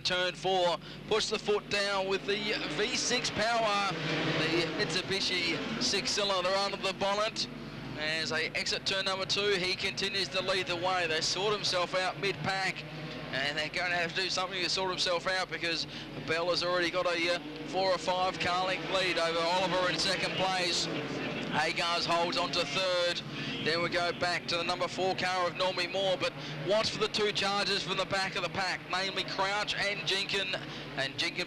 turn 4. Push the foot down with the V6 power. The Mitsubishi 6-cylinder under the bonnet. As they exit turn number 2, he continues to lead the way. They sort himself out mid-pack, and they're going to have to do something to sort himself out because Bell has already got a 4 or 5 car length lead over Oliver in second place. Agars holds on to third. Then we go back to the number 4 car of Normie Moore, but watch for the 2 charges from the back of the pack, namely Crouch and Jenkin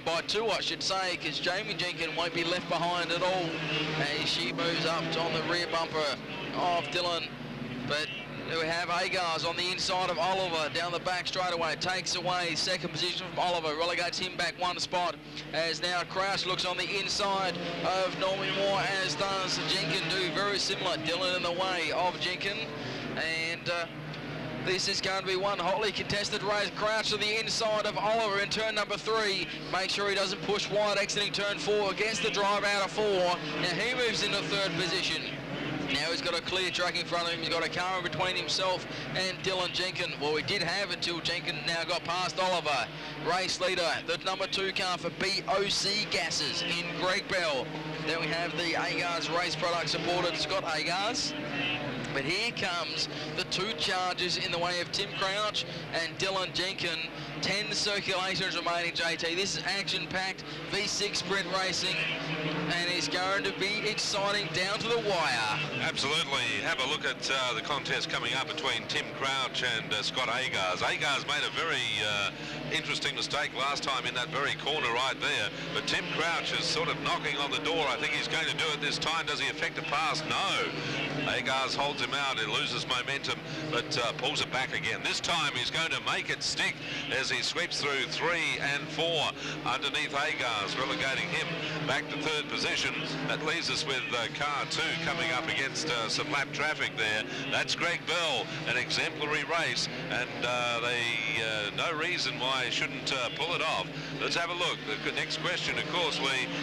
by 2 I should say, because Jamie Jenkin won't be left behind at all as she moves up on the rear bumper of Dylan. But we have Agars on the inside of Oliver down the back straight away, takes away second position from Oliver, relegates him back 1 spot, as now Crouch looks on the inside of Normie Moore, as does Jenkin, do very similar. Dylan in the way of Jenkin, and this is going to be one hotly contested race. Crouch to the inside of Oliver in turn number 3. Make sure he doesn't push wide, exiting turn 4 against the drive out of 4. Now he moves into third position. Now he's got a clear track in front of him. He's got a car in between himself and Dylan Jenkin. Well, he did have until Jenkin now got past Oliver. Race leader, the number 2 car for BOC Gases in Greg Bell. Then we have the Agars race product supported Scott Agars. But here comes the 2 charges in the way of Tim Crouch and Dylan Jenkin. 10 circulations remaining, JT. This is action-packed V6 sprint racing, and it's going to be exciting down to the wire. Absolutely. Have a look at the contest coming up between Tim Crouch and Scott Agars. Agars made a very interesting mistake last time in that very corner right there, but Tim Crouch is sort of knocking on the door. I think he's going to do it this time. Does he effect a pass? No. Agars holds him out. He loses momentum, but pulls it back again. This time he's going to make it stick as he sweeps through 3 and 4 underneath Agars, relegating him back to third position. That leaves us with car 2 coming up against some lap traffic there. That's Greg Bell, an exemplary race, and no reason why he shouldn't pull it off. Let's have a look. The next question, of course,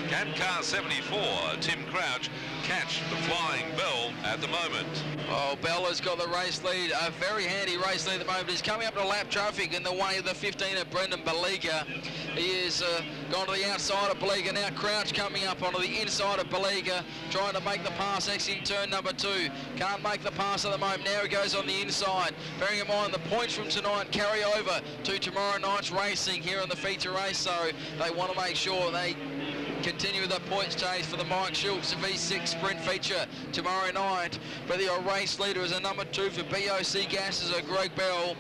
can car 74, Tim Crouch, catch the flying Bell at the moment? Oh, Bell has got the race lead, a very handy race lead at the moment. He's coming up to lap traffic in the way of the 15 of Brendan Baliga. He is gone to the outside of Baliga. Now Crouch coming up onto the inside of Baliga, trying to make the pass, exiting turn number 2. Can't make the pass at the moment. Now he goes on the inside. Bearing in mind the points from tonight carry over to tomorrow night's racing here in the feature race, so they want to make sure they continue the points chase for the Mike Schultz V6 sprint feature tomorrow night. But the race leader is a number 2 for BOC Gases, Greg Bell,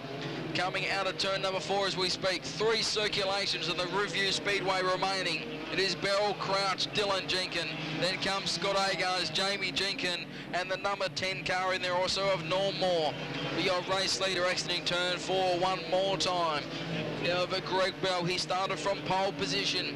coming out of turn number 4 as we speak. 3 circulations of the Review Speedway remaining. It is Beryl Crouch, Dylan Jenkin, then comes Scott Agars, Jamie Jenkin, and the number 10 car in there also of Norm Moore. The race leader exiting turn 4 one more time. Over Greg Bell, he started from pole position.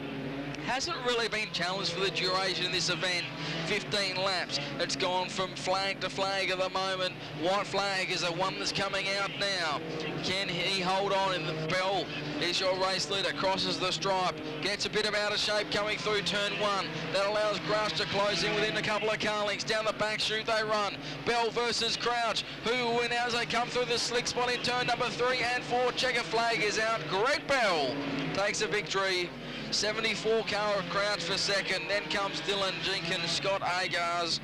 Hasn't really been challenged for the duration of this event. 15 laps. It's gone from flag to flag at the moment. White flag is the one that's coming out now. Can he hold on? In the Bell is your race leader. Crosses the stripe. Gets a bit of out of shape coming through turn 1. That allows Crouch to close in within a couple of car lengths. Down the back chute they run. Bell versus Crouch. Who will win as they come through the slick spot in turn number 3 and 4. Checker flag is out. Greg Bell takes a victory. 74 car of Crouch for second, then comes Dylan Jenkin, Scott Agars,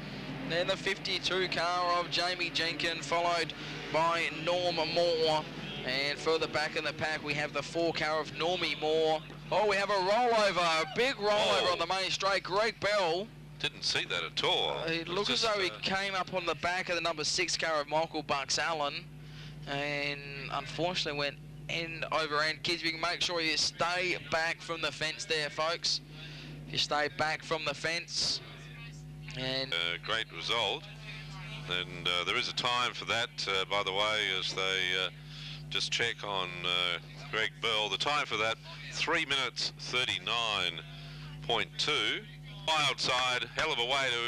then the 52 car of Jamie Jenkin, followed by Norm Moore, and further back in the pack we have the 4 car of Normie Moore. Oh, we have a rollover, a big rollover on the main straight. Greg Bell. Didn't see that at all. It looked as though he came up on the back of the number 6 car of Michael Bucks Allen, and unfortunately went end over end. Kids, you can make sure you stay back from the fence there, folks. You stay back from the fence. And great result. And there is a time for that, by the way, as they just check on Greg Bell. The time for that, 3 minutes 39.2. Wild side, hell of a way to